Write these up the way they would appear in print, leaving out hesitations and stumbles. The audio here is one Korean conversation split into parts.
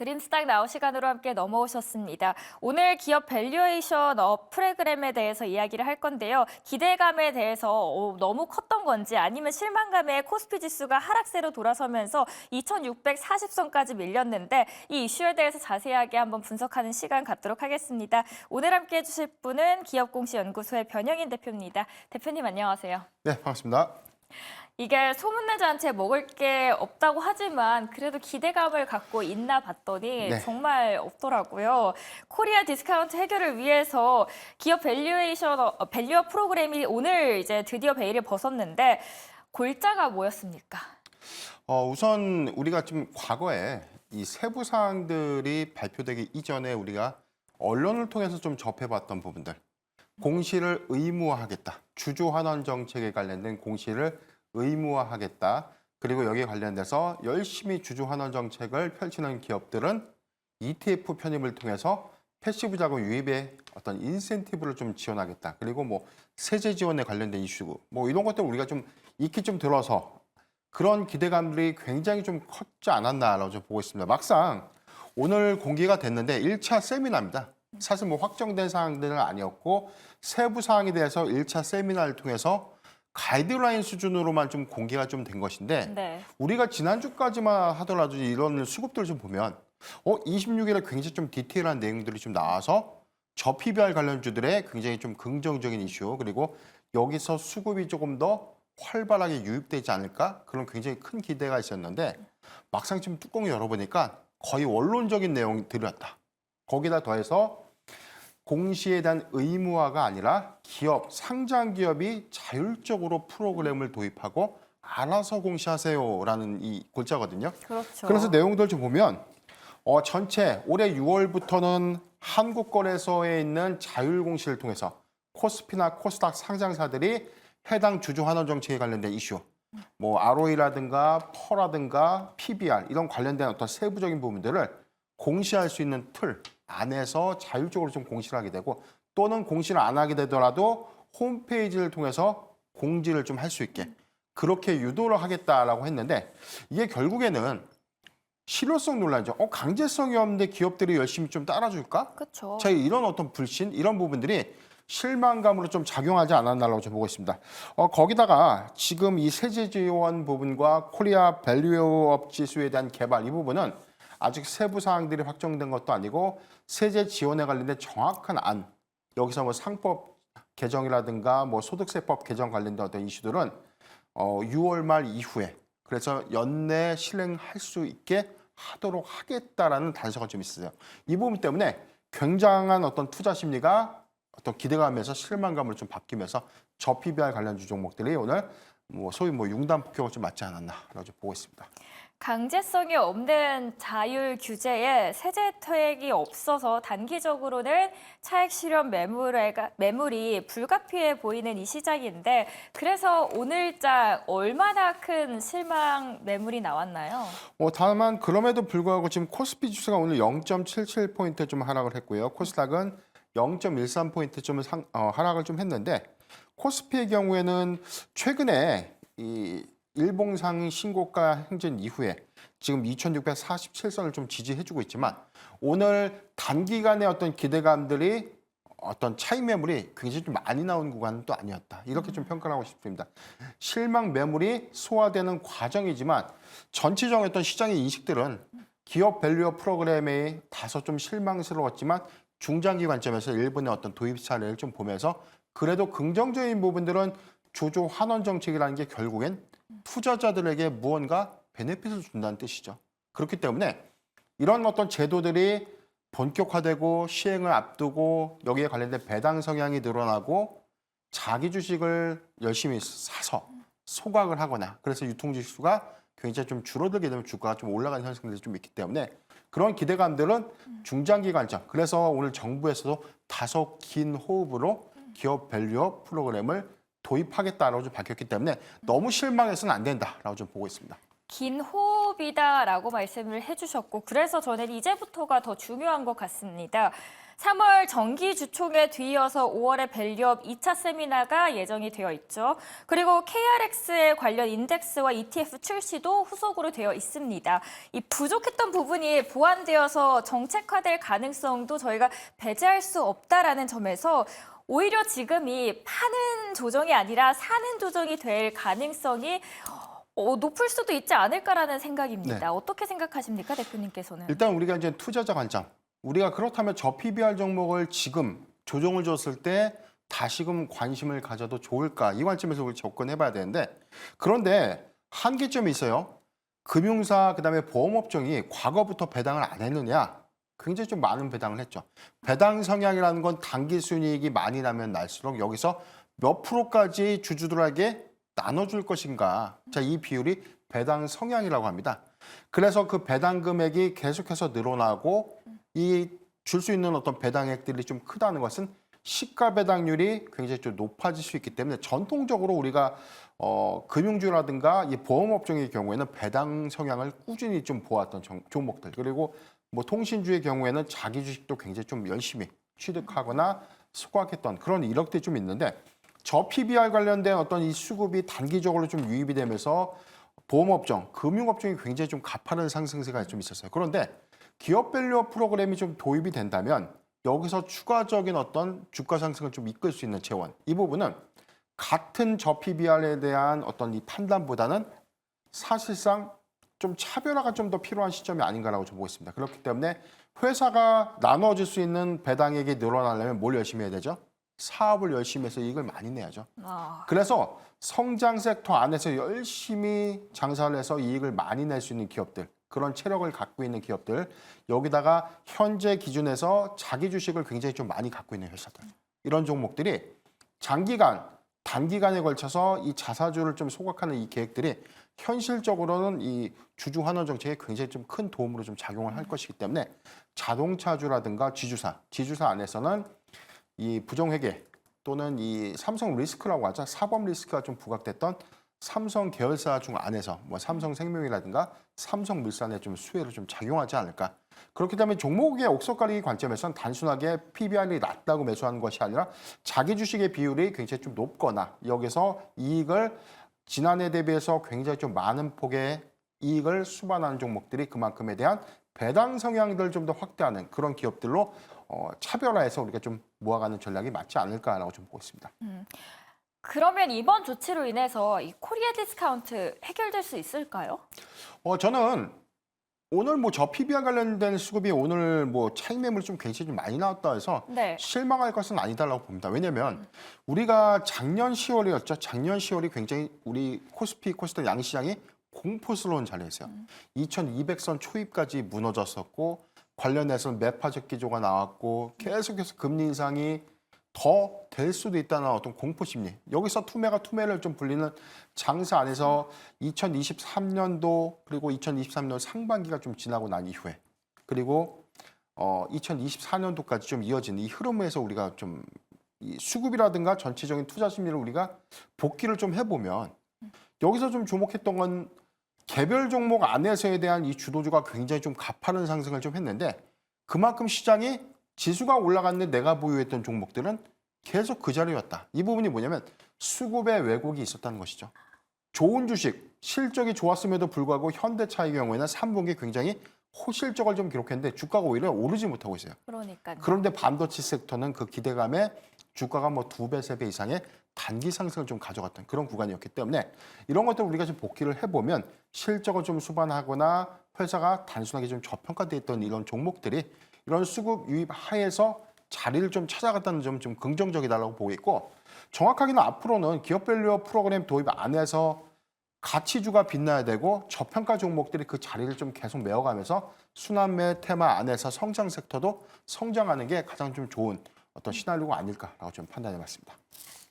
드림스탁 나우 시간으로 함께 넘어오셨습니다. 오늘 기업 밸류에이션 업 프로그램에 대해서 이야기를 할 건데요. 기대감에 대해서 너무 컸던 건지 아니면 실망감에 코스피 지수가 하락세로 돌아서면서 2640선까지 밀렸는데 이 이슈에 대해서 자세하게 한번 분석하는 시간 갖도록 하겠습니다. 오늘 함께 해주실 분은 기업공시연구소의 변영인 대표입니다. 대표님 안녕하세요. 네, 반갑습니다. 이게 소문내지 않은 채 먹을 게 없다고 하지만 그래도 기대감을 갖고 있나 봤더니 네. 정말 없더라고요. 코리아 디스카운트 해결을 위해서 기업 밸류업 프로그램이 오늘 이제 드디어 베일을 벗었는데 골자가 뭐였습니까? 우선 우리가 좀 과거에 이 세부 사항들이 발표되기 이전에 우리가 언론을 통해서 좀 접해봤던 부분들, 공시를 의무화하겠다, 주주 환원 정책에 관련된 공시를 의무화하겠다. 그리고 여기에 관련돼서 열심히 주주 환원 정책을 펼치는 기업들은 ETF 편입을 통해서 패시브 자금 유입에 어떤 인센티브를 좀 지원하겠다. 그리고 뭐 세제 지원에 관련된 이슈, 뭐 이런 것들 우리가 좀 익히 좀 들어서 그런 기대감들이 굉장히 좀 컸지 않았나라고 좀 보고 있습니다. 막상 오늘 공개가 됐는데 1차 세미나입니다. 사실 뭐 확정된 사항들은 아니었고 세부 사항에 대해서 1차 세미나를 통해서 가이드라인 수준으로만 좀 공개가 좀 된 것인데 네. 우리가 지난주까지만 하더라도 이런 수급들을 좀 보면 26일에 굉장히 좀 디테일한 내용들이 좀 나와서 저 PBR 관련주들의 굉장히 좀 긍정적인 이슈 그리고 여기서 수급이 조금 더 활발하게 유입되지 않을까 그런 굉장히 큰 기대가 있었는데 막상 지금 뚜껑을 열어보니까 거의 원론적인 내용들이었다. 거기다 더해서 공시에 대한 의무화가 아니라 기업, 상장 기업이 자율적으로 프로그램을 도입하고 알아서 공시하세요라는 이 골자거든요. 그렇죠. 그래서 내용들 좀 보면 전체 올해 6월부터는 한국거래소에 있는 자율공시를 통해서 코스피나 코스닥 상장사들이 해당 주주 환원 정책에 관련된 이슈, 뭐 ROE라든가 퍼라든가 PBR 이런 관련된 어떤 세부적인 부분들을 공시할 수 있는 틀 안에서 자율적으로 좀 공시를 하게 되고 또는 공시를 안 하게 되더라도 홈페이지를 통해서 공지를 좀 할 수 있게 그렇게 유도를 하겠다라고 했는데 이게 결국에는 실효성 논란이죠. 강제성이 없는데 기업들이 열심히 좀 따라줄까? 그렇죠. 자, 이런 어떤 불신 이런 부분들이 실망감으로 좀 작용하지 않았나라고 좀 보고 있습니다. 거기다가 지금 이 세제 지원 부분과 코리아 밸류업 지수에 대한 개발 이 부분은 아직 세부 사항들이 확정된 것도 아니고 세제 지원에 관련된 정확한 안 여기서 뭐 상법 개정이라든가 뭐 소득세법 개정 관련된 어떤 이슈들은 6월 말 이후에 그래서 연내 실행할 수 있게 하도록 하겠다라는 단서가 좀 있어요. 이 부분 때문에 굉장한 어떤 투자 심리가 어떤 기대감에서 실망감을 좀 바뀌면서 저 PBR 관련주 종목들이 오늘 뭐 소위 뭐 융단 폭격을 좀 맞지 않았나라고 좀 보고 있습니다. 강제성이 없는 자율 규제에 세제 혜택이 없어서 단기적으로는 차익 실현 매물이 불가피해 보이는 이 시장인데 그래서 오늘장 얼마나 큰 실망 매물이 나왔나요? 다만 그럼에도 불구하고 지금 코스피 지수가 오늘 0.77포인트 좀 하락을 했고요. 코스닥은 0.13포인트 좀 하락을 좀 했는데 코스피의 경우에는 최근에 이 일봉상 신고가 행진 이후에 지금 2647선을 좀 지지해주고 있지만 오늘 단기간의 어떤 기대감들이 어떤 차익 매물이 굉장히 좀 많이 나온 구간은 또 아니었다. 이렇게 좀 평가를 하고 싶습니다. 실망 매물이 소화되는 과정이지만 전체적인 어떤 시장의 인식들은 기업 밸류업 프로그램에 다소 좀 실망스러웠지만 중장기 관점에서 일본의 어떤 도입 사례를 좀 보면서 그래도 긍정적인 부분들은 주주 환원 정책이라는 게 결국엔 투자자들에게 무언가 베네핏을 준다는 뜻이죠. 그렇기 때문에 이런 어떤 제도들이 본격화되고 시행을 앞두고 여기에 관련된 배당 성향이 늘어나고 자기 주식을 열심히 사서 소각을 하거나 그래서 유통지수가 굉장히 좀 줄어들게 되면 주가가 좀 올라가는 현상들이 좀 있기 때문에 그런 기대감들은 중장기 관점. 그래서 오늘 정부에서도 다소 긴 호흡으로 기업 밸류업 프로그램을 도입하겠다라고 좀 밝혔기 때문에 너무 실망해서는 안 된다라고 좀 보고 있습니다. 긴 호흡이다라고 말씀을 해주셨고 그래서 저는 이제부터가 더 중요한 것 같습니다. 3월 정기 주총에 뒤이어서 5월에 밸류업 2차 세미나가 예정이 되어 있죠. 그리고 KRX의 관련 인덱스와 ETF 출시도 후속으로 되어 있습니다. 이 부족했던 부분이 보완되어서 정책화될 가능성도 저희가 배제할 수 없다라는 점에서 오히려 지금이 파는 조정이 아니라 사는 조정이 될 가능성이 높을 수도 있지 않을까라는 생각입니다. 네. 어떻게 생각하십니까, 대표님께서는? 일단 우리가 이제 투자자 관점. 우리가 그렇다면 저 PBR 종목을 지금 조정을 줬을 때 다시금 관심을 가져도 좋을까? 이 관점에서 우리 접근해봐야 되는데 그런데 한계점이 있어요. 금융사 그다음에 보험업종이 과거부터 배당을 안 했느냐? 굉장히 좀 많은 배당을 했죠. 배당 성향이라는 건 단기 순이익이 많이 나면 날수록 여기서 몇 프로까지 주주들에게 나눠줄 것인가. 자, 이 비율이 배당 성향이라고 합니다. 그래서 그 배당 금액이 계속해서 늘어나고 이 줄 수 있는 어떤 배당액들이 좀 크다는 것은 시가 배당률이 굉장히 좀 높아질 수 있기 때문에 전통적으로 우리가 금융주라든가 이 보험업종의 경우에는 배당 성향을 꾸준히 좀 보았던 종목들 그리고 뭐 통신주의 경우에는 자기 주식도 굉장히 좀 열심히 취득하거나 소각했던 그런 이력들이 좀 있는데 저 PBR 관련된 어떤 이 수급이 단기적으로 좀 유입이 되면서 보험업종, 금융업종이 굉장히 좀 가파른 상승세가 좀 있었어요. 그런데 기업 밸류업 프로그램이 좀 도입이 된다면 여기서 추가적인 어떤 주가 상승을 좀 이끌 수 있는 재원. 이 부분은 같은 저 PBR에 대한 어떤 이 판단보다는 사실상 좀 차별화가 좀 더 필요한 시점이 아닌가라고 좀 보고 있습니다. 그렇기 때문에 회사가 나눠줄 수 있는 배당액이 늘어나려면 뭘 열심히 해야 되죠? 사업을 열심히 해서 이익을 많이 내야죠. 그래서 성장 섹터 안에서 열심히 장사를 해서 이익을 많이 낼 수 있는 기업들, 그런 체력을 갖고 있는 기업들, 여기다가 현재 기준에서 자기 주식을 굉장히 좀 많이 갖고 있는 회사들, 이런 종목들이 장기간, 단기간에 걸쳐서 이 자사주를 좀 소각하는 이 계획들이 현실적으로는 이 주주 환원 정책에 굉장히 좀 큰 도움으로 좀 작용을 할 것이기 때문에 자동차주라든가 지주사 안에서는 이 부정회계 또는 이 삼성 리스크라고 하죠. 사법 리스크가 좀 부각됐던 삼성 계열사 중 안에서 뭐 삼성생명이라든가 삼성물산에 좀 수혜로 좀 작용하지 않을까. 그렇기 때문에 종목의 옥석 가리기 관점에서는 단순하게 PBR이 낮다고 매수하는 것이 아니라 자기 주식의 비율이 굉장히 좀 높거나 여기서 이익을 지난해 대비해서 굉장히 좀 많은 폭의 이익을 수반하는 종목들이 그만큼에 대한 배당 성향들을 좀 더 확대하는 그런 기업들로 차별화해서 우리가 좀 모아가는 전략이 맞지 않을까라고 좀 보고 있습니다. 그러면 이번 조치로 인해서 이 코리아 디스카운트 해결될 수 있을까요? 저는 오늘 뭐 저 PBR 관련된 수급이 오늘 뭐 차익 매물 좀 굉장히 좀 많이 나왔다 해서 네. 실망할 것은 아니다라고 봅니다. 왜냐하면 우리가 작년 10월이었죠. 작년 10월이 굉장히 우리 코스피, 코스닥 양시장이 공포스러운 자리였어요. 2200선 초입까지 무너졌었고 관련해서 매파적 기조가 나왔고 계속해서 금리 인상이 더 될 수도 있다는 어떤 공포 심리. 여기서 투매를 좀 불리는 장세 안에서 2023년도 그리고 2023년 상반기가 좀 지나고 난 이후에 그리고 2024년도까지 좀 이어진 이 흐름에서 우리가 좀 이 수급이라든가 전체적인 투자 심리를 우리가 복기를 좀 해보면 여기서 좀 주목했던 건 개별 종목 안에서에 대한 이 주도주가 굉장히 좀 가파른 상승을 좀 했는데 그만큼 시장이 지수가 올라갔는데 내가 보유했던 종목들은 계속 그 자리였다. 이 부분이 뭐냐면 수급의 왜곡이 있었다는 것이죠. 좋은 주식, 실적이 좋았음에도 불구하고 현대차의 경우에는 3분기 굉장히 호실적을 좀 기록했는데 주가가 오히려 오르지 못하고 있어요. 그러니까요. 그런데 반도체 섹터는 그 기대감에 주가가 뭐 2배, 3배 이상의 단기 상승을 좀 가져갔던 그런 구간이었기 때문에 이런 것들 우리가 좀 복기를 해보면 실적을 좀 수반하거나 회사가 단순하게 좀 저평가되어 있던 이런 종목들이 이런 수급 유입 하에서 자리를 좀 찾아갔다는 점 좀 긍정적이다라고 보고 있고 정확하게는 앞으로는 기업 밸류업 프로그램 도입 안에서 가치주가 빛나야 되고 저평가 종목들이 그 자리를 좀 계속 메워가면서 순환매 테마 안에서 성장 섹터도 성장하는 게 가장 좀 좋은 어떤 시나리오가 아닐까라고 좀 판단해봤습니다.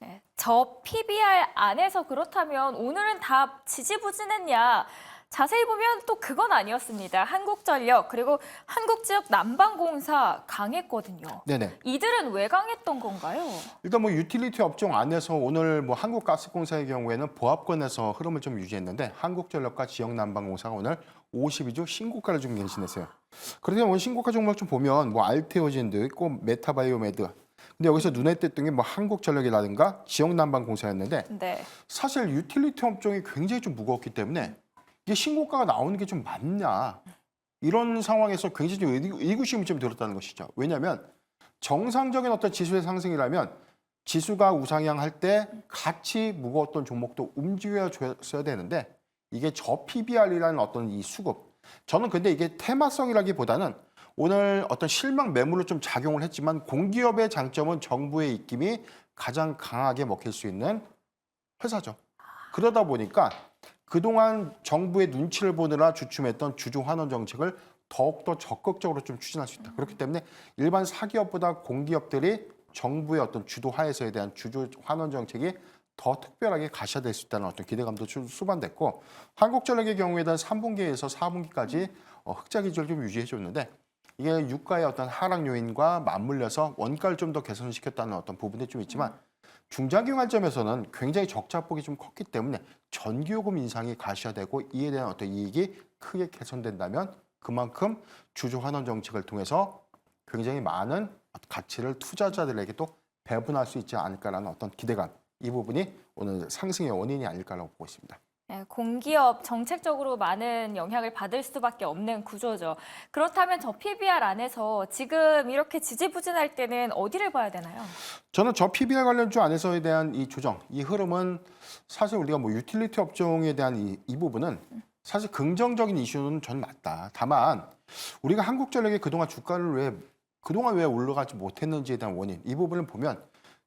네. 저 PBR 안에서 그렇다면 오늘은 다 지지부진했냐? 자세히 보면 또 그건 아니었습니다. 한국전력 그리고 한국지역난방공사 강했거든요. 네네. 이들은 왜 강했던 건가요? 일단 뭐 유틸리티 업종 안에서 오늘 뭐 한국가스공사의 경우에는 보합권에서 흐름을 좀 유지했는데 한국전력과 지역난방공사가 오늘 52주 신고가를 좀 갱신했어요. 그런데 오늘 신고가 종목 좀 보면 뭐 알테오진도 있고 메타바이오메드. 근데 여기서 눈에 띄었던 게 뭐 한국전력이라든가 지역난방공사였는데 네. 사실 유틸리티 업종이 굉장히 좀 무거웠기 때문에 이게 신고가가 나오는 게 좀 맞냐 이런 상황에서 굉장히 좀 의구심이 좀 들었다는 것이죠. 왜냐하면 정상적인 어떤 지수의 상승이라면 지수가 우상향할 때 같이 무거웠던 종목도 움직여줘야 되는데 이게 저PBR이라는 어떤 이 수급. 저는 근데 이게 테마성이라기보다는 오늘 어떤 실망 매물로 좀 작용을 했지만 공기업의 장점은 정부의 입김이 가장 강하게 먹힐 수 있는 회사죠. 그러다 보니까 그동안 정부의 눈치를 보느라 주춤했던 주주 환원 정책을 더욱더 적극적으로 좀 추진할 수 있다. 그렇기 때문에 일반 사기업보다 공기업들이 정부의 어떤 주도 하에서에 대한 주주 환원 정책이 더 특별하게 가시화될 수 있다는 어떤 기대감도 수반됐고 한국전력의 경우에는 3분기에서 4분기까지 흑자 기조를 좀 유지해줬는데 이게 유가의 어떤 하락 요인과 맞물려서 원가를 좀 더 개선시켰다는 어떤 부분이 좀 있지만 중장기 관점에서는 굉장히 적자폭이 좀 컸기 때문에 전기요금 인상이 가시화되고 이에 대한 어떤 이익이 크게 개선된다면 그만큼 주주 환원 정책을 통해서 굉장히 많은 가치를 투자자들에게 또 배분할 수 있지 않을까라는 어떤 기대감 이 부분이 오늘 상승의 원인이 아닐까라고 보고 있습니다. 네, 공기업 정책적으로 많은 영향을 받을 수밖에 없는 구조죠. 그렇다면 저 PBR 안에서 지금 이렇게 지지부진할 때는 어디를 봐야 되나요? 저는 저 PBR 관련주 안에서에 대한 이 조정, 이 흐름은 사실 우리가 뭐 유틸리티 업종에 대한 이 부분은 사실 긍정적인 이슈는 전 맞다. 다만 우리가 한국전력이 그동안 주가를 그동안 왜 올라가지 못했는지에 대한 원인 이 부분을 보면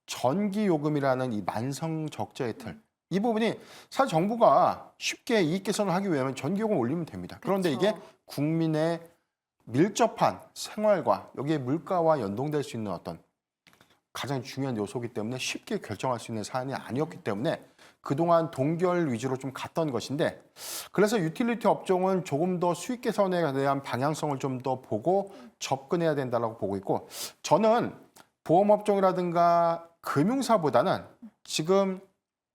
전기요금이라는 이 만성 적자의 틀 이 부분이 사실 정부가 쉽게 이익 개선을 하기 위하면 전기요금 올리면 됩니다. 그런데 그렇죠. 이게 국민의 밀접한 생활과 여기에 물가와 연동될 수 있는 어떤 가장 중요한 요소이기 때문에 쉽게 결정할 수 있는 사안이 아니었기 때문에 그동안 동결 위주로 좀 갔던 것인데 그래서 유틸리티 업종은 조금 더 수익 개선에 대한 방향성을 좀 더 보고 접근해야 된다고 보고 있고 저는 보험업종이라든가 금융사보다는 지금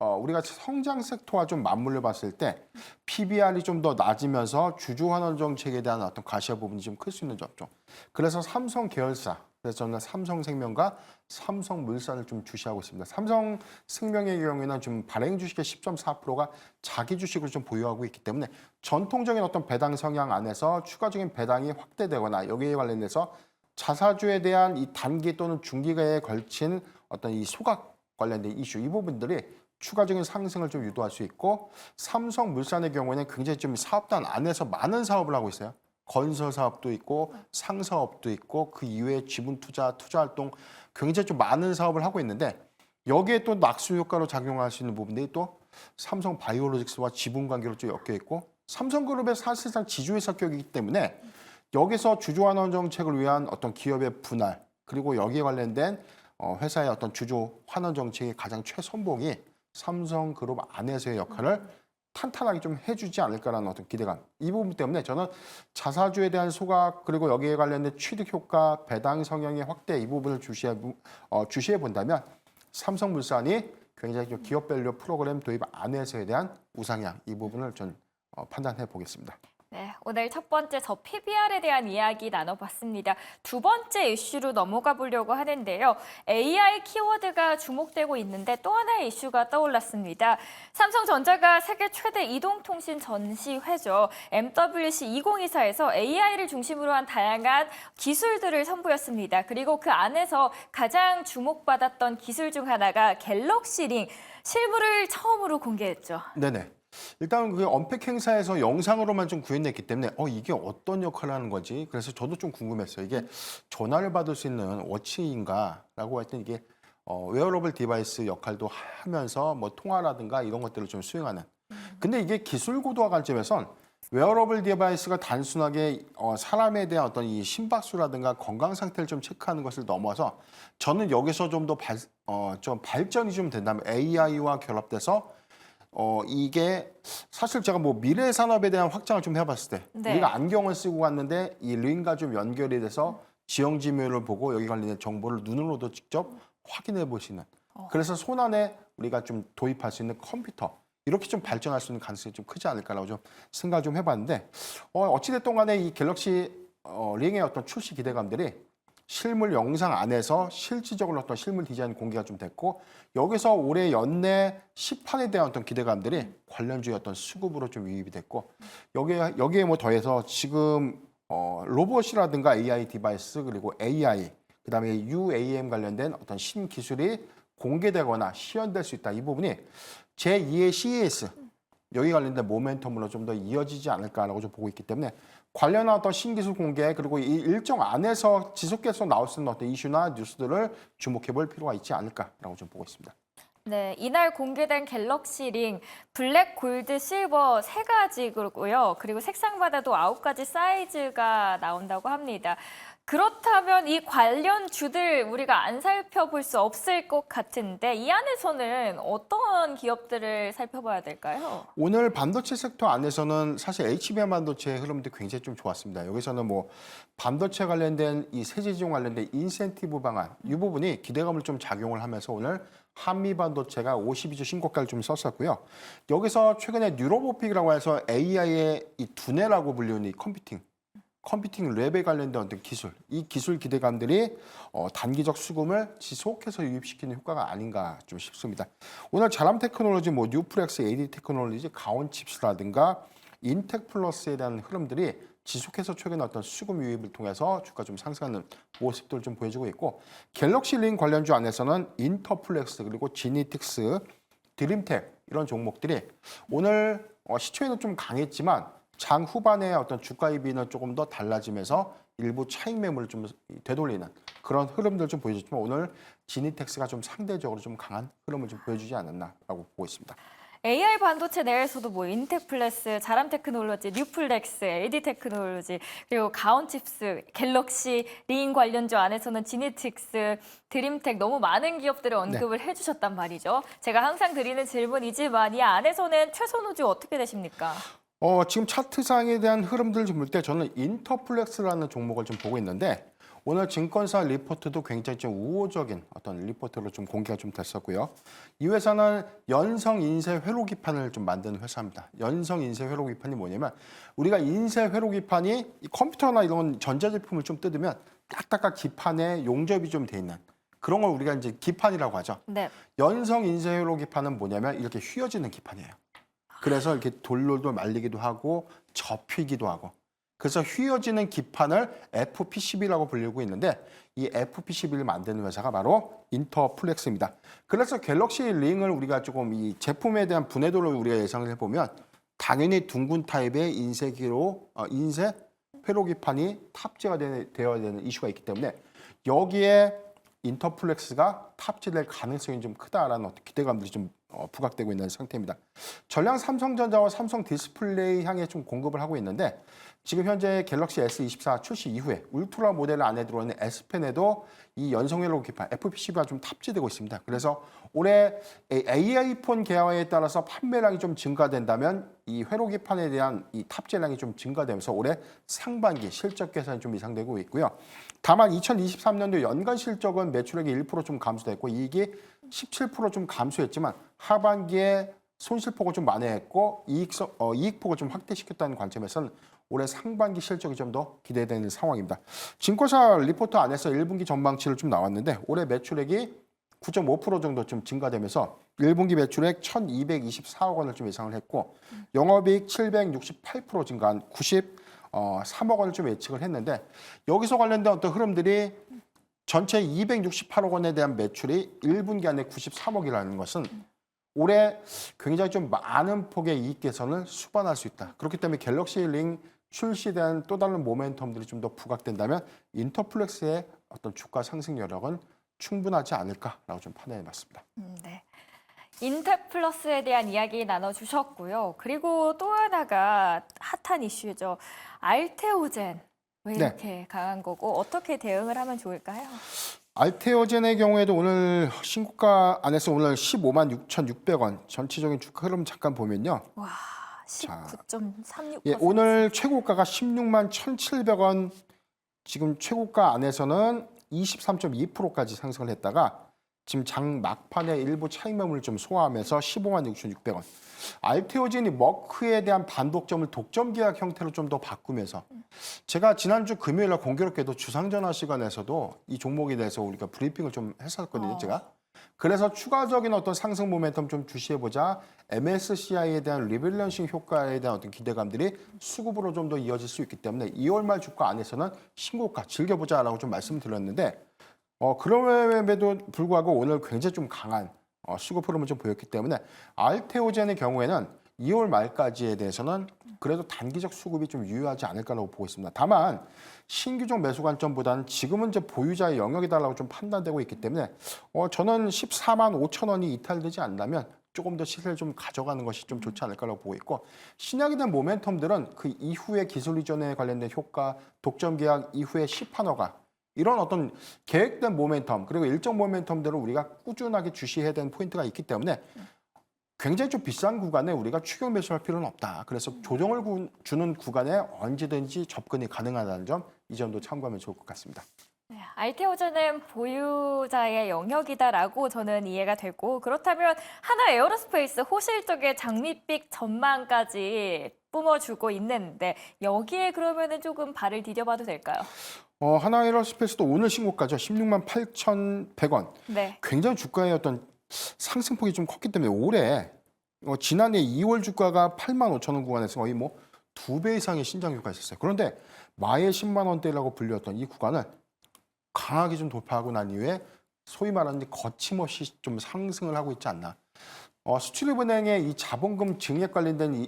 우리가 성장 섹터와 좀 맞물려 봤을 때 PBR이 좀 더 낮으면서 주주 환원 정책에 대한 어떤 가시화 부분이 좀 클 수 있는 업종. 그래서 삼성 계열사, 그래서 저는 삼성생명과 삼성물산을 좀 주시하고 있습니다. 삼성생명의 경우에는 좀 발행 주식의 10.4%가 자기 주식을 좀 보유하고 있기 때문에 전통적인 어떤 배당 성향 안에서 추가적인 배당이 확대되거나 여기에 관련해서 자사주에 대한 이 단기 또는 중기가에 걸친 어떤 이 소각 관련된 이슈 이 부분들이 추가적인 상승을 좀 유도할 수 있고 삼성물산의 경우에는 굉장히 좀 사업단 안에서 많은 사업을 하고 있어요. 건설 사업도 있고 상사업도 있고 그 이외에 지분 투자 활동 굉장히 좀 많은 사업을 하고 있는데 여기에 또 낙수 효과로 작용할 수 있는 부분들이 또 삼성 바이오로직스와 지분 관계로 좀 엮여 있고 삼성그룹의 사실상 지주회사 격이기 때문에 여기서 주주 환원 정책을 위한 어떤 기업의 분할 그리고 여기에 관련된 회사의 어떤 주주 환원 정책의 가장 최선봉이 삼성그룹 안에서의 역할을 탄탄하게 좀 해주지 않을까라는 어떤 기대감. 이 부분 때문에 저는 자사주에 대한 소각 그리고 여기에 관련된 취득 효과, 배당 성향의 확대 이 부분을 주시해 본다면 삼성물산이 굉장히 좀 기업밸류 프로그램 도입 안에서에 대한 우상향 이 부분을 좀 판단해 보겠습니다. 네, 오늘 첫 번째 저 PBR에 대한 이야기 나눠봤습니다. 두 번째 이슈로 넘어가 보려고 하는데요. AI 키워드가 주목되고 있는데 또 하나의 이슈가 떠올랐습니다. 삼성전자가 세계 최대 이동통신 전시회죠. MWC 2024에서 AI를 중심으로 한 다양한 기술들을 선보였습니다. 그리고 그 안에서 가장 주목받았던 기술 중 하나가 갤럭시 링 실물을 처음으로 공개했죠. 네네. 일단 그 언팩 행사에서 영상으로만 좀 구현됐기 때문에 이게 어떤 역할을 하는 건지 그래서 저도 좀 궁금했어요. 이게 전화를 받을 수 있는 워치인가라고 했더니 이게 웨어러블 디바이스 역할도 하면서 뭐 통화라든가 이런 것들을 좀 수행하는. 근데 이게 기술 고도화 관점에선 웨어러블 디바이스가 단순하게 사람에 대한 어떤 이 심박수라든가 건강 상태를 좀 체크하는 것을 넘어서 저는 여기서 좀 더 좀 발전이 좀 된다면 AI와 결합돼서 이게 사실 제가 뭐 미래 산업에 대한 확장을 좀 해봤을 때 네. 우리가 안경을 쓰고 갔는데 이 링과 좀 연결이 돼서 지형 지묘를 보고 여기 관련된 정보를 눈으로도 직접 확인해 볼 수 있는 그래서 손 안에 우리가 좀 도입할 수 있는 컴퓨터 이렇게 좀 발전할 수 있는 가능성이 좀 크지 않을까라고 좀 생각을 좀 해봤는데 어찌됐든 간에 이 갤럭시 링의 어떤 출시 기대감들이 실물 영상 안에서 실질적으로 어떤 실물 디자인 공개가 좀 됐고 여기서 올해 연내 시판에 대한 어떤 기대감들이 관련주의 어떤 수급으로 좀 유입이 됐고 여기에 뭐 더해서 지금 로봇이라든가 AI 디바이스 그리고 AI 그다음에 UAM 관련된 어떤 신기술이 공개되거나 시연될 수 있다. 이 부분이 제2의 CES 여기 관련된 모멘텀으로 좀 더 이어지지 않을까라고 좀 보고 있기 때문에 관련한 어떤 신기술 공개 그리고 이 일정 안에서 지속해서 나올 수 있는 어떤 이슈나 뉴스들을 주목해 볼 필요가 있지 않을까라고 좀 보고 있습니다. 네, 이날 공개된 갤럭시 링 블랙, 골드, 실버 세 가지고요. 그리고 색상마다도 9가지 사이즈가 나온다고 합니다. 그렇다면 이 관련 주들 우리가 안 살펴볼 수 없을 것 같은데 이 안에서는 어떤 기업들을 살펴봐야 될까요? 오늘 반도체 섹터 안에서는 사실 HBM 반도체의 흐름도 굉장히 좀 좋았습니다. 여기서는 뭐 반도체 관련된 이 세제지원 관련된 인센티브 방안 이 부분이 기대감을 좀 작용을 하면서 오늘 한미 반도체가 52주 신고가를 좀 썼었고요. 여기서 최근에 뉴로모픽이라고 해서 AI의 이 두뇌라고 불리는 이 컴퓨팅 랩에 관련된 어떤 기술, 이 기술 기대감들이 단기적 수급을 지속해서 유입시키는 효과가 아닌가 좀 싶습니다. 오늘 자람 테크놀로지, 뭐 뉴플렉스, AD 테크놀로지, 가온 칩스라든가 인텍 플러스에 대한 흐름들이 지속해서 최근 어떤 수급 유입을 통해서 주가 좀 상승하는 모습들을 좀 보여주고 있고 갤럭시 링 관련주 안에서는 인터플렉스 그리고 지니틱스, 드림텍 이런 종목들이 오늘 시초에는 좀 강했지만 장 후반에 어떤 주가 입위는 조금 더 달라지면서 일부 차익 매물을 좀 되돌리는 그런 흐름들 좀 보여줬지만 오늘 지니텍스가 좀 상대적으로 좀 강한 흐름을 좀 보여주지 않았나라고 보고 있습니다. AI 반도체 내에서도 뭐 인텍플레스, 자람 테크놀로지, 뉴플렉스, AD 테크놀로지, 그리고 가온칩스, 갤럭시, 링 관련주 안에서는 지니틱스, 드림텍 너무 많은 기업들을 언급을 해주셨단 말이죠. 제가 항상 드리는 질문이지만 이 안에서는 최선호주 어떻게 되십니까? 지금 차트상에 대한 흐름들 좀 볼 때 저는 인터플렉스라는 종목을 좀 보고 있는데 오늘 증권사 리포트도 굉장히 좀 우호적인 어떤 리포트로 좀 공개가 좀 됐었고요. 이 회사는 연성 인쇄 회로 기판을 좀 만드는 회사입니다. 연성 인쇄 회로 기판이 뭐냐면 우리가 인쇄 회로 기판이 이 컴퓨터나 이런 전자제품을 좀 뜯으면 딱딱한 기판에 용접이 좀 돼 있는 그런 걸 우리가 이제 기판이라고 하죠. 네. 연성 인쇄 회로 기판은 뭐냐면 이렇게 휘어지는 기판이에요. 그래서 이렇게 돌돌돌 말리기도 하고 접히기도 하고 그래서 휘어지는 기판을 FPCB라고 불리고 있는데 이 FPCB를 만드는 회사가 바로 인터플렉스입니다. 그래서 갤럭시 링을 우리가 조금 이 제품에 대한 분해도를 우리가 예상을 해보면 당연히 둥근 타입의 인쇄 회로 기판이 탑재가 되어야 되는 이슈가 있기 때문에 여기에 인터플렉스가 탑재될 가능성이 좀 크다라는 어떤 기대감들이 좀 부각되고 있는 상태입니다. 전량 삼성전자와 삼성 디스플레이 향해 좀 공급을 하고 있는데 지금 현재 갤럭시 S24 출시 이후에 울트라 모델 안에 들어오는 S펜에도 이 연성회로 기판 FPCB가 좀 탑재되고 있습니다. 그래서 올해 AI폰 개화에 따라서 판매량이 좀 증가된다면 이 회로 기판에 대한 이 탑재량이 좀 증가되면서 올해 상반기 실적 개선이 좀 예상되고 있고요. 다만 2023년도 연간 실적은 매출액이 1%좀 감소됐고 이익이 17%좀 감소했지만 하반기에 손실폭을 좀 만회했고 이익폭을 좀 확대시켰다는 관점에서는 올해 상반기 실적이 좀 더 기대되는 상황입니다. 증권사 리포트 안에서 1분기 전망치를 좀 나왔는데 올해 매출액이 9.5% 정도 좀 증가되면서 1분기 매출액 1,224억 원을 좀 예상을 했고 영업이익 768% 증가한 93억 원을 좀 예측을 했는데 여기서 관련된 어떤 흐름들이 전체 268억 원에 대한 매출이 1분기 안에 93억이라는 것은 올해 굉장히 좀 많은 폭의 이익 개선을 수반할 수 있다. 그렇기 때문에 갤럭시 링 출시된 또 다른 모멘텀들이 좀 더 부각된다면 인터플렉스의 어떤 주가 상승 여력은 충분하지 않을까라고 좀 판단해봤습니다. 네. 인텍 플러스에 대한 이야기 나눠주셨고요. 그리고 또 하나가 핫한 이슈죠. 알테오젠. 왜 이렇게 강한 거고 어떻게 대응을 하면 좋을까요? 알테오젠의 경우에도 오늘 신고가 안에서 오늘 15만 6,600원 전체적인 주가 흐름 잠깐 보면요. 와, 19.36%. 예, 오늘 최고가가 16만 1,700원. 지금 최고가 안에서는 23.2%까지 상승을 했다가 지금 장 막판에 일부 차익 매물을 좀 소화하면서 15만 6,600원. 알테오젠이 머크에 대한 반독점을 독점 계약 형태로 좀 더 바꾸면서 제가 지난주 금요일 날 공교롭게도 주상전화 시간에서도 이 종목에 대해서 우리가 브리핑을 좀 했었거든요, 제가. 그래서 추가적인 어떤 상승 모멘텀 좀 주시해보자 MSCI에 대한 리밸런싱 효과에 대한 어떤 기대감들이 수급으로 좀 더 이어질 수 있기 때문에 2월 말 주가 안에서는 신고가 즐겨보자라고 좀 말씀을 드렸는데 그럼에도 불구하고 오늘 굉장히 좀 강한 수급 흐름을 좀 보였기 때문에 알테오젠의 경우에는 2월 말까지에 대해서는 그래도 단기적 수급이 좀 유효하지 않을까라고 보고 있습니다. 다만 신규적 매수 관점보다는 지금은 이제 보유자의 영역이다라고 좀 판단되고 있기 때문에 저는 14만 5천 원이 이탈되지 않다면 조금 더 시세를 좀 가져가는 것이 좀 좋지 않을까라고 보고 있고 신약에 대한 모멘텀들은 그 이후에 기술 이전에 관련된 효과, 독점 계약 이후에 시판허가 이런 어떤 계획된 모멘텀 그리고 일정 모멘텀들을 우리가 꾸준하게 주시해야 되는 포인트가 있기 때문에 굉장히 좀 비싼 구간에 우리가 추격 매수할 필요는 없다. 그래서 조정을 주는 구간에 언제든지 접근이 가능하다는 점, 이 점도 참고하면 좋을 것 같습니다. 네, 알테오젠은 보유자의 영역이다라고 저는 이해가 되고 그렇다면 하나 에어로스페이스 호실 쪽에 장밋빛 전망까지 뿜어주고 있는데 여기에 그러면은 조금 발을 디뎌봐도 될까요? 하나에어로스페이스도 오늘 신고가죠. 16만 8,100원. 네. 굉장히 주가의 어떤 상승폭이 좀 컸기 때문에 올해 지난해 2월 주가가 8만 5천 원 구간에서 거의 뭐 2배 이상의 신장 효과가 있었어요. 그런데 마의 10만 원대라고 불렸던 이 구간을 강하게 좀 돌파하고 난 이후에 소위 말하는 거침없이 좀 상승을 하고 있지 않나. 수출입은행의 이 자본금 증액 관련된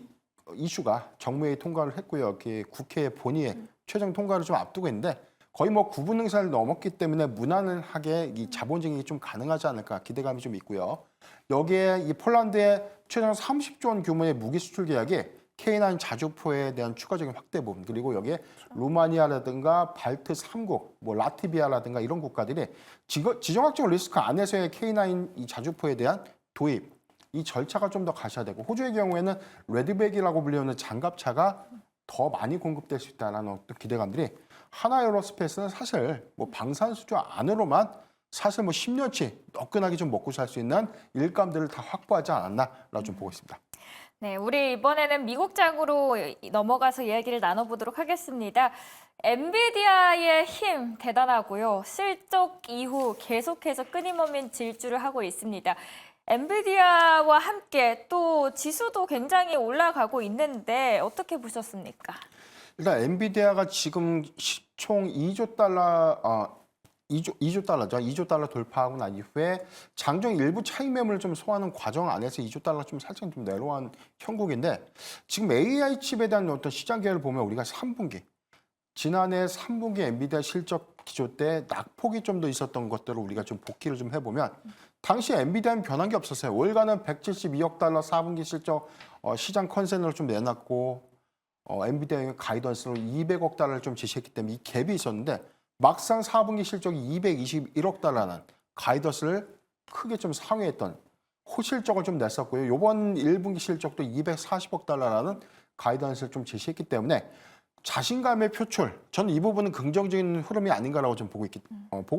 이슈가 정무회의 통과를 했고요. 이렇게 국회 본회의 최종 통과를 좀 앞두고 있는데 거의 뭐 9분 응사를 넘었기 때문에 무난하게 이 자본 증액이 좀 가능하지 않을까 기대감이 좀 있고요. 여기에 이 폴란드의 최장 30조 원 규모의 무기 수출 계약이 K9 자주포에 대한 추가적인 확대 부분 그리고 여기에 루마니아라든가 발트 3국, 뭐 라트비아라든가 이런 국가들이 지정학적 리스크 안에서의 K9 이 자주포에 대한 도입 이 절차가 좀 더 가셔야 되고 호주의 경우에는 레드백이라고 불리는 장갑차가 더 많이 공급될 수 있다는 어떤 기대감들이 하나에어로스페이스는 사실 뭐 방산수조 안으로만 사실 뭐 10년치 너끈하게 좀 먹고 살 수 있는 일감들을 다 확보하지 않았나라고 좀 보고 있습니다. 네, 우리 이번에는 미국장으로 넘어가서 이야기를 나눠보도록 하겠습니다. 엔비디아의 힘 대단하고요. 실적 이후 계속해서 끊임없는 질주를 하고 있습니다. 엔비디아와 함께 또 지수도 굉장히 올라가고 있는데 어떻게 보셨습니까? 일단 엔비디아가 지금 시총 2조 달러 2조 달러죠. 2조 달러 돌파하고 난 이후에 장중 일부 차익 매물을 좀 소화하는 과정 안에서 2조 달러 좀 살짝 좀 내려온 형국인데 지금 AI 칩에 대한 어떤 시장 계획을 보면 우리가 3분기 지난해 3분기 엔비디아 실적 기조 때 낙폭이 좀 더 있었던 것들을 우리가 좀 복기를 좀 해보면 당시 엔비디아는 변한 게 없었어요. 월간은 172억 달러 4분기 실적 시장 컨센서를 좀 내놨고 엔비디아의 가이던스로 200억 달러를 좀 제시했기 때문에 이 갭이 있었는데 막상 4분기 실적이 221억 달러는 가이던스를 크게 좀 상회했던 호실적을 좀 냈었고요. 이번 1분기 실적도 240억 달러라는 가이던스를 좀 제시했기 때문에 자신감의 표출, 저는 이 부분은 긍정적인 흐름이 아닌가라고 좀 보고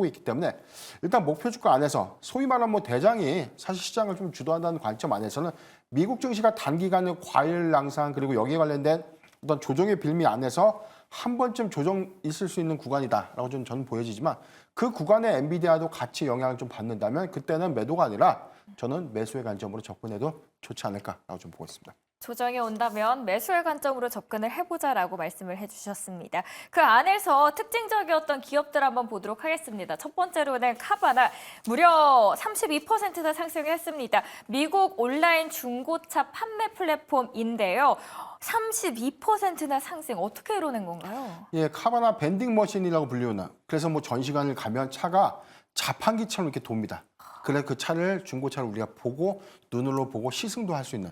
있기 때문에 일단 목표 주가 안에서 소위 말하는 뭐 대장이 사실 시장을 좀 주도한다는 관점 안에서는 미국 증시가 단기간에 과열 양상 그리고 여기에 관련된 어떤 조정의 빌미 안에서 한 번쯤 조정 있을 수 있는 구간이다라고 좀 저는 보여지지만 그 구간에 엔비디아도 같이 영향을 좀 받는다면 그때는 매도가 아니라 저는 매수의 관점으로 접근해도 좋지 않을까라고 좀 보고 있습니다. 조정이 온다면 매수의 관점으로 접근을 해보자라고 말씀을 해주셨습니다. 그 안에서 특징적이었던 기업들 한번 보도록 하겠습니다. 첫 번째로는 카바나 무려 32%나 상승했습니다. 미국 온라인 중고차 판매 플랫폼인데요. 32%나 상승 어떻게 이뤄낸 건가요? 예, 카바나 밴딩 머신이라고 불리우는 그래서 뭐 전시관을 가면 차가 자판기처럼 이렇게 돕니다. 그래서 그 차를 중고차를 우리가 보고 눈으로 보고 시승도 할 수 있는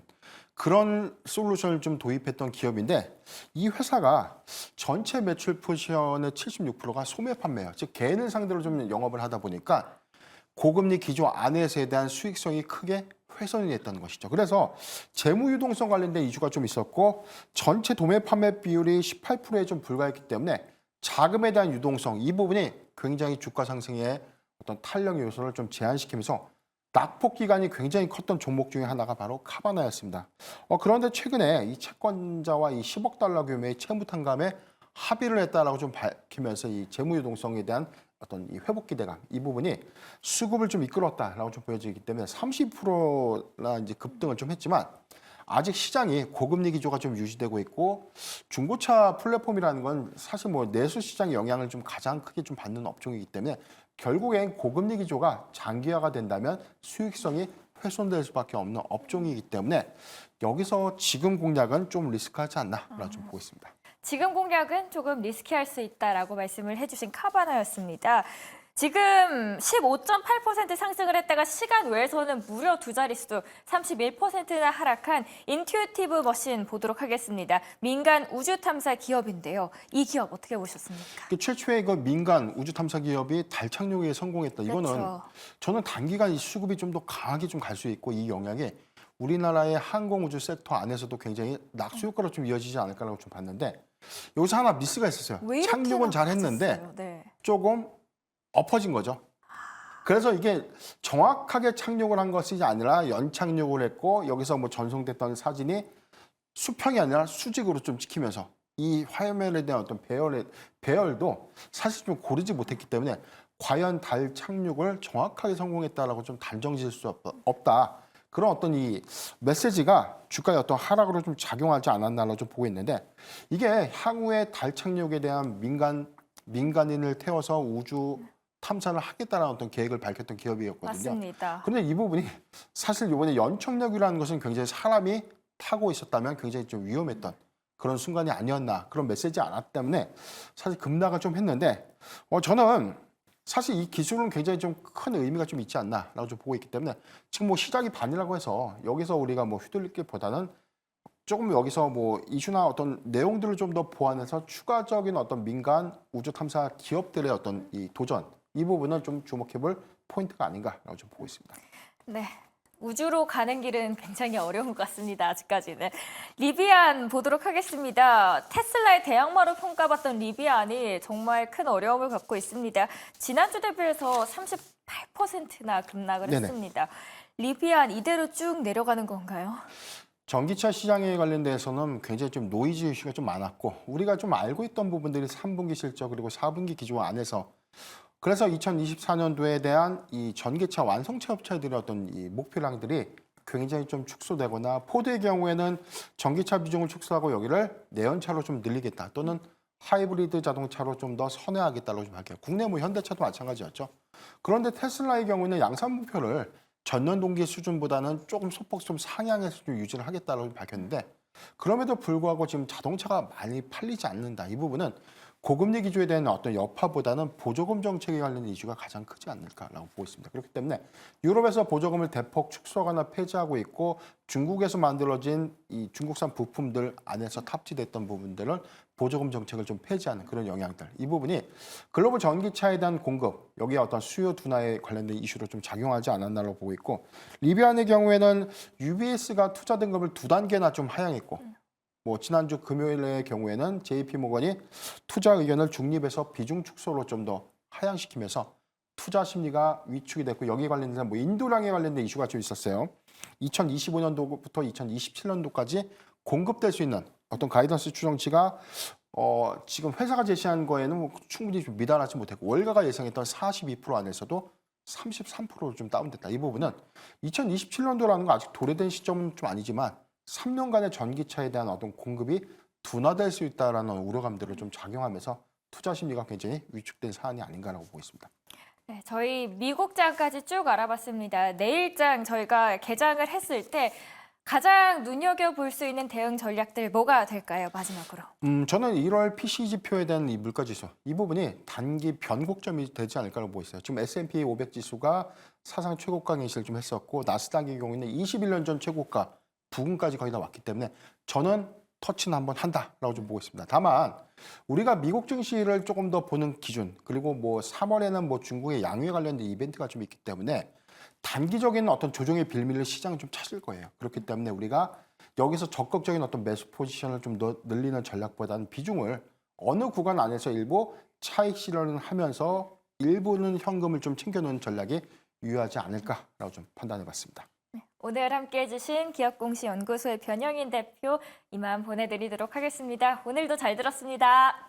그런 솔루션을 좀 도입했던 기업인데 이 회사가 전체 매출 포지션의 76%가 소매 판매예요. 즉 개인을 상대로 좀 영업을 하다 보니까 고금리 기조 안에서에 대한 수익성이 크게 훼손이 됐다는 것이죠. 그래서 재무 유동성 관련된 이슈가 좀 있었고 전체 도매 판매 비율이 18%에 좀 불과했기 때문에 자금에 대한 유동성 이 부분이 굉장히 주가 상승의 어떤 탄력 요소를 좀 제한시키면서 낙폭 기간이 굉장히 컸던 종목 중에 하나가 바로 카바나였습니다. 그런데 최근에 이 채권자와 이 10억 달러 규모의 채무 탕감에 합의를 했다라고 좀 밝히면서 이 재무 유동성에 대한 어떤 이 회복 기대감 이 부분이 수급을 좀 이끌었다라고 좀 보여지기 때문에 30%나 이제 급등을 좀 했지만 아직 시장이 고금리 기조가 좀 유지되고 있고 중고차 플랫폼이라는 건 사실 뭐 내수 시장 영향을 좀 가장 크게 좀 받는 업종이기 때문에 결국엔 고금리 기조가 장기화가 된다면 수익성이 훼손될 수밖에 없는 업종이기 때문에 여기서 지금 공략은 좀 리스크하지 않나라고 좀 보고 있습니다. 지금 공략은 조금 리스키할 수 있다라고 말씀을 해주신 카바나였습니다. 지금 15.8% 상승을 했다가 시간 외에서는 무려 두 자릿수 31%나 하락한 인투이티브 머신 보도록 하겠습니다. 민간 우주 탐사 기업인데요. 이 기업 어떻게 보셨습니까? 최초의 그 민간 우주 탐사 기업이 달 착륙에 성공했다. 이거는 그렇죠. 저는 단기간 이 수급이 좀 더 강하게 좀 갈 수 있고 이 영향이 우리나라의 항공 우주 섹터 안에서도 굉장히 낙수 효과로 좀 이어지지 않을까라고 좀 봤는데 여기서 하나 미스가 있었어요. 왜 이렇게 착륙은 잘 했는데 낮았어요? 네. 조금 엎어진 거죠. 그래서 이게 정확하게 착륙을 한 것이 아니라 연착륙을 했고 여기서 뭐 전송됐던 사진이 수평이 아니라 수직으로 좀 찍히면서 이 화면에 대한 어떤 배열도 사실 좀 고르지 못했기 때문에 과연 달 착륙을 정확하게 성공했다라고 좀 단정 지을 수 없다. 그런 어떤 이 메시지가 주가의 어떤 하락으로 좀 작용하지 않았나라고 좀 보고 있는데 이게 향후에 달 착륙에 대한 민간인을 태워서 우주 탐사를 하겠다라는 어떤 계획을 밝혔던 기업이었거든요. 맞습니다. 그런데 이 부분이 사실 이번에 연착륙이라는 것은 굉장히 사람이 타고 있었다면 굉장히 좀 위험했던 그런 순간이 아니었나 그런 메시지 않았기 때문에 사실 급락을 좀 했는데 저는 사실 이 기술은 굉장히 좀 큰 의미가 좀 있지 않나라고 좀 보고 있기 때문에 지금 뭐 시작이 반이라고 해서 여기서 우리가 뭐 휘둘리기보다는 조금 여기서 뭐 이슈나 어떤 내용들을 좀 더 보완해서 추가적인 어떤 민간 우주 탐사 기업들의 어떤 이 도전 이 부분은 좀 주목해볼 포인트가 아닌가라고 좀 보고 있습니다. 네. 우주로 가는 길은 굉장히 어려운 것 같습니다. 아직까지는. 리비안 보도록 하겠습니다. 테슬라의 대항마로 평가받던 리비안이 정말 큰 어려움을 겪고 있습니다. 지난주 대비해서 38%나 급락을 네네. 했습니다. 리비안 이대로 쭉 내려가는 건가요? 전기차 시장에 관련돼서는 굉장히 좀 노이즈 이슈가 좀 많았고 우리가 좀 알고 있던 부분들이 3분기 실적 그리고 4분기 기조 안에서 그래서 2024년도에 대한 이 전기차 완성차 업체들의 어떤 이 목표량들이 굉장히 좀 축소되거나 포드의 경우에는 전기차 비중을 축소하고 여기를 내연차로 좀 늘리겠다 또는 하이브리드 자동차로 좀 더 선회하겠다고 좀 밝혀요. 국내 뭐 현대차도 마찬가지였죠. 그런데 테슬라의 경우에는 양산 목표를 전년 동기 수준보다는 조금 소폭 좀 상향해서 좀 유지를 하겠다고 밝혔는데 그럼에도 불구하고 지금 자동차가 많이 팔리지 않는다. 이 부분은 고금리 기조에 대한 어떤 여파보다는 보조금 정책에 관련된 이슈가 가장 크지 않을까라고 보고 있습니다. 그렇기 때문에 유럽에서 보조금을 대폭 축소하거나 폐지하고 있고 중국에서 만들어진 이 중국산 부품들 안에서 탑재됐던 부분들을 보조금 정책을 좀 폐지하는 그런 영향들. 이 부분이 글로벌 전기차에 대한 공급, 여기에 어떤 수요 둔화에 관련된 이슈로 좀 작용하지 않았나라고 보고 있고 리비안의 경우에는 UBS가 투자 등급을 2단계나 좀 하향했고 뭐 지난주 금요일의 경우에는 JP모건이 투자 의견을 중립에서 비중 축소로 좀 더 하향시키면서 투자 심리가 위축이 됐고 여기에 관련된 뭐 인도량에 관련된 이슈가 좀 있었어요. 2025년도부터 2027년도까지 공급될 수 있는 어떤 가이던스 추정치가 지금 회사가 제시한 거에는 뭐 충분히 좀 미달하지 못했고 월가가 예상했던 42% 안에서도 33%로 좀 다운됐다. 이 부분은 2027년도라는 거 아직 도래된 시점은 좀 아니지만 3년간의 전기차에 대한 어떤 공급이 둔화될 수 있다라는 우려감들을 좀 작용하면서 투자 심리가 굉장히 위축된 사안이 아닌가라고 보고 있습니다. 네, 저희 미국장까지 쭉 알아봤습니다. 내일장 저희가 개장을 했을 때 가장 눈여겨볼 수 있는 대응 전략들 뭐가 될까요? 마지막으로. 저는 1월 PCE 지표에 대한 이 물가지수 이 부분이 단기 변곡점이 되지 않을까라고 보고 있어요. 지금 S&P 500 지수가 사상 최고가 기록을 좀 했었고 나스닥의 경우에는 21년 전 최고가 부근까지 거의 다 왔기 때문에 저는 터치는 한번 한다라고 좀 보고 있습니다. 다만 우리가 미국 증시를 조금 더 보는 기준 그리고 뭐 3월에는 뭐 중국의 양유에 관련된 이벤트가 좀 있기 때문에 단기적인 어떤 조정의 빌미를 시장은 좀 찾을 거예요. 그렇기 때문에 우리가 여기서 적극적인 어떤 매수 포지션을 좀 더 늘리는 전략보다는 비중을 어느 구간 안에서 일부 차익 실현을 하면서 일부는 현금을 좀 챙겨놓는 전략이 유효하지 않을까라고 좀 판단해봤습니다. 오늘 함께해 주신 기업공시연구소의 변영인 대표 이만 보내드리도록 하겠습니다. 오늘도 잘 들었습니다.